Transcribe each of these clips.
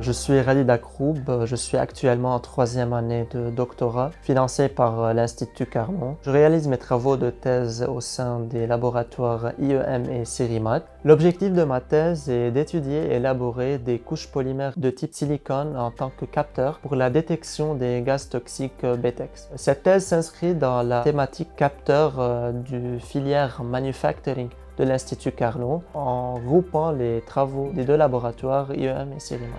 Je suis Khalid Akroub, je suis actuellement en troisième année de doctorat, financé par l'Institut Carnot. Je réalise mes travaux de thèse au sein des laboratoires IEM et Cerimat. L'objectif de ma thèse est d'étudier et élaborer des couches polymères de type silicone en tant que capteur pour la détection des gaz toxiques BTEX. Cette thèse s'inscrit dans la thématique capteur du filière manufacturing de l'Institut Carnot en groupant les travaux des deux laboratoires IEM et Cerimat.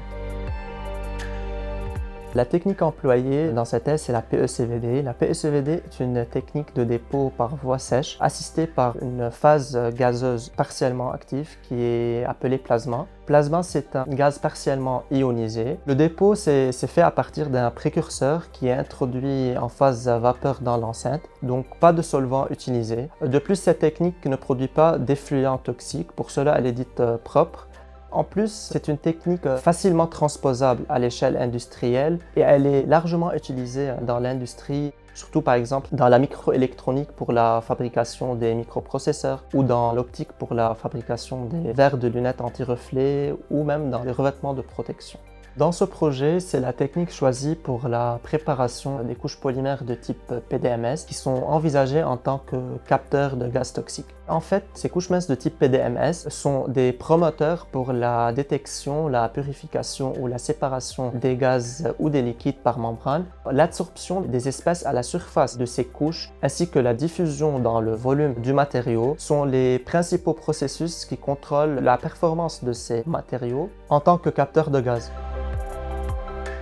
La technique employée dans cette thèse, c'est la PECVD. La PECVD est une technique de dépôt par voie sèche assistée par une phase gazeuse partiellement active qui est appelée plasma. Plasma, c'est un gaz partiellement ionisé. Le dépôt, c'est fait à partir d'un précurseur qui est introduit en phase vapeur dans l'enceinte, donc pas de solvant utilisé. De plus, cette technique ne produit pas d'effluents toxiques, pour cela elle est dite propre. En plus, c'est une technique facilement transposable à l'échelle industrielle et elle est largement utilisée dans l'industrie, surtout par exemple dans la microélectronique pour la fabrication des microprocesseurs ou dans l'optique pour la fabrication des verres de lunettes anti-reflets ou même dans les revêtements de protection. Dans ce projet, c'est la technique choisie pour la préparation des couches polymères de type PDMS qui sont envisagées en tant que capteurs de gaz toxiques. En fait, ces couches minces de type PDMS sont des promoteurs pour la détection, la purification ou la séparation des gaz ou des liquides par membrane, l'absorption des espèces à la surface de ces couches ainsi que la diffusion dans le volume du matériau sont les principaux processus qui contrôlent la performance de ces matériaux en tant que capteurs de gaz.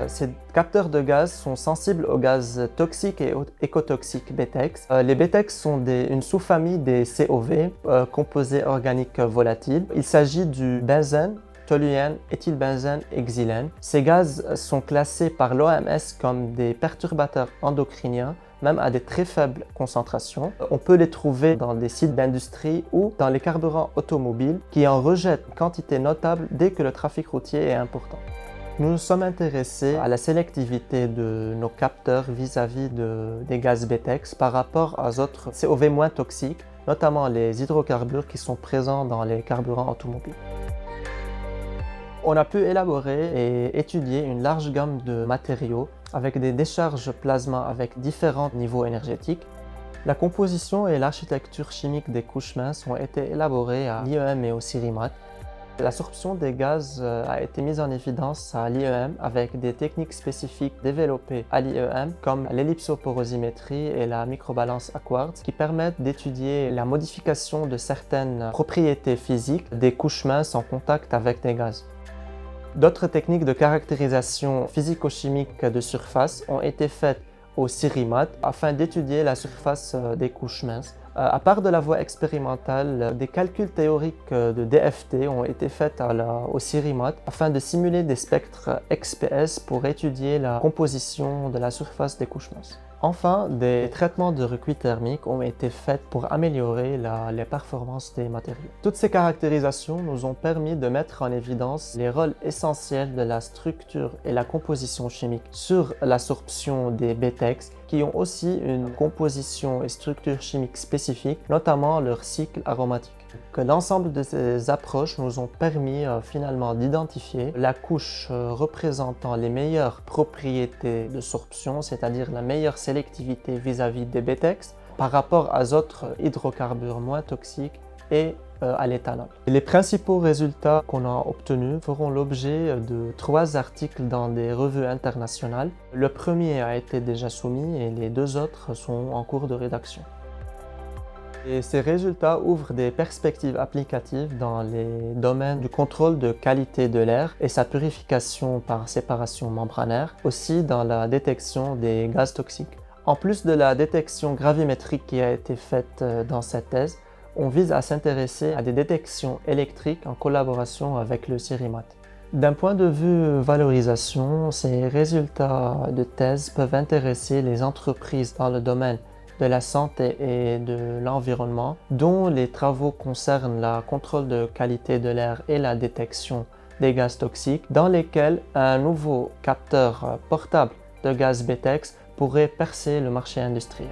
Ces capteurs de gaz sont sensibles aux gaz toxiques et écotoxiques BTEX. Les BTEX sont une sous-famille des COV, composés organiques volatiles. Il s'agit du benzène, toluène, éthylbenzène et xylène. Ces gaz sont classés par l'OMS comme des perturbateurs endocriniens, même à des très faibles concentrations. On peut les trouver dans des sites d'industrie ou dans les carburants automobiles qui en rejettent une quantité notable dès que le trafic routier est important. Nous nous sommes intéressés à la sélectivité de nos capteurs vis-à-vis des gaz BTEX par rapport aux autres COV moins toxiques, notamment les hydrocarbures qui sont présents dans les carburants automobiles. On a pu élaborer et étudier une large gamme de matériaux avec des décharges plasma avec différents niveaux énergétiques. La composition et l'architecture chimique des couches minces ont été élaborées à l'IEM et au Cerimat. L'absorption des gaz a été mise en évidence à l'IEM avec des techniques spécifiques développées à l'IEM comme l'ellipsoporosimétrie et la microbalance à quartz qui permettent d'étudier la modification de certaines propriétés physiques des couches minces en contact avec des gaz. D'autres techniques de caractérisation physico-chimique de surface ont été faites au Cerimat afin d'étudier la surface des couches minces. À part de la voie expérimentale, des calculs théoriques de DFT ont été faits au Cerimat afin de simuler des spectres XPS pour étudier la composition de la surface des couches minces. Enfin, des traitements de recuit thermique ont été faits pour améliorer les performances des matériaux. Toutes ces caractérisations nous ont permis de mettre en évidence les rôles essentiels de la structure et la composition chimique sur l'absorption des BTEX qui ont aussi une composition et structure chimique spécifiques, notamment leur cycle aromatique. Que l'ensemble de ces approches nous ont permis finalement d'identifier la couche représentant les meilleures propriétés de sorption, c'est-à-dire la meilleure sélectivité vis-à-vis des BTEX par rapport aux autres hydrocarbures moins toxiques et à l'éthanol. Les principaux résultats qu'on a obtenus feront l'objet de 3 articles dans des revues internationales. Le premier a été déjà soumis et les 2 autres sont en cours de rédaction. Et ces résultats ouvrent des perspectives applicatives dans les domaines du contrôle de qualité de l'air et sa purification par séparation membranaire, aussi dans la détection des gaz toxiques. En plus de la détection gravimétrique qui a été faite dans cette thèse, on vise à s'intéresser à des détections électriques en collaboration avec le Cerimat. D'un point de vue valorisation, ces résultats de thèse peuvent intéresser les entreprises dans le domaine de la santé et de l'environnement, dont les travaux concernent le contrôle de qualité de l'air et la détection des gaz toxiques, dans lesquels un nouveau capteur portable de gaz BTEX pourrait percer le marché industriel.